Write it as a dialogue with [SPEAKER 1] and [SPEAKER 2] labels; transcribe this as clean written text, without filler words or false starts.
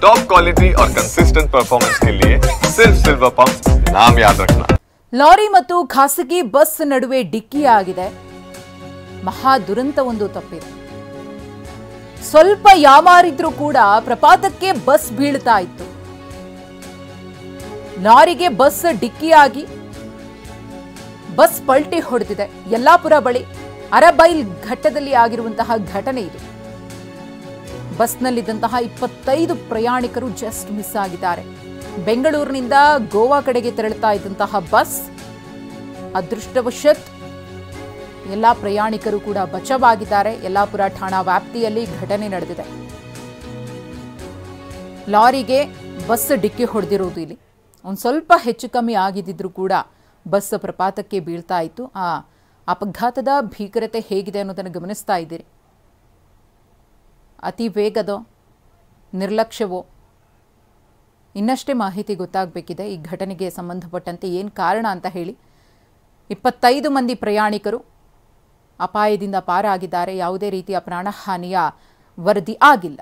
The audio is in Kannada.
[SPEAKER 1] टॉप क्वालिटी और कंसिस्टेंट परफॉर्मेंस के लिए सिर्फ सिल्वर पंप नाम याद रखना।
[SPEAKER 2] ಲಾರಿ ಮತ್ತು ಖಾಸಗಿ ಬಸ್ ನಡುವೆ ಡಿಕ್ಕಿಯಾಗಿದೆ. ಮಹಾ ದುರಂತವೊಂದು ತಪ್ಪಿದೆ. ಸ್ವಲ್ಪ ಯಾಮಾರಿದ್ರೂ ಕೂಡ ಪ್ರಪಾತಕ್ಕೆ ಬಸ್ ಬೀಳ್ತಾ ಇತ್ತು. ಲಾರಿಗೆ ಬಸ್ ಡಿಕ್ಕಿಯಾಗಿ ಬಸ್ ಪಲ್ಟಿ ಹೊಡೆದಿದೆ. ಯಲ್ಲಾಪುರ ಬಳಿ ಅರಬೈಲ್ ಘಟ್ಟದಲ್ಲಿ ಆಗಿರುವಂತಹ ಘಟನೆ ಇದು. ಬಸ್ನಲ್ಲಿದ್ದಂತಹ 25 ಪ್ರಯಾಣಿಕರು ಜಸ್ಟ್ ಮಿಸ್ ಆಗಿದ್ದಾರೆ. ಬೆಂಗಳೂರಿನಿಂದ ಗೋವಾ ಕಡೆಗೆ ತೆರಳುತ್ತಾ ಇದ್ದಂತಹ ಬಸ್ ಅದೃಷ್ಟವಶಾತ್ ಎಲ್ಲ ಪ್ರಯಾಣಿಕರು ಕೂಡ ಬಚಾವಾಗಿದ್ದಾರೆ. ಯಲ್ಲಾಪುರ ಠಾಣಾ ವ್ಯಾಪ್ತಿಯಲ್ಲಿ ಘಟನೆ ನಡೆದಿದೆ. ಲಾರಿಗೆ ಬಸ್ ಡಿಕ್ಕಿ ಹೊಡೆದಿರುವುದು ಇಲ್ಲಿ ಒಂದು ಸ್ವಲ್ಪ ಹೆಚ್ಚು ಕಮ್ಮಿ ಆಗಿದ್ದರೂ ಕೂಡ ಬಸ್ ಪ್ರಪಾತಕ್ಕೆ ಬೀಳ್ತಾ ಇತ್ತು. ಆ ಅಪಘಾತದ ಭೀಕರತೆ ಹೇಗಿದೆ ಅನ್ನೋದನ್ನು ಗಮನಿಸ್ತಾ ಇದ್ದೀರಿ. ಅತಿ ವೇಗದೋ ನಿರ್ಲಕ್ಷ್ಯವೋ ಇನ್ನಷ್ಟೇ ಮಾಹಿತಿ ಗೊತ್ತಾಗಬೇಕಿದೆ. ಈ ಘಟನೆಗೆ ಸಂಬಂಧಪಟ್ಟಂತೆ ಏನು ಕಾರಣ ಅಂತ ಹೇಳಿ. 25 ಮಂದಿ ಪ್ರಯಾಣಿಕರು ಅಪಾಯದಿಂದ ಪಾರಾಗಿದ್ದಾರೆ. ಯಾವುದೇ ರೀತಿಯ ಪ್ರಾಣಹಾನಿಯ ವರದಿ ಆಗಿಲ್ಲ.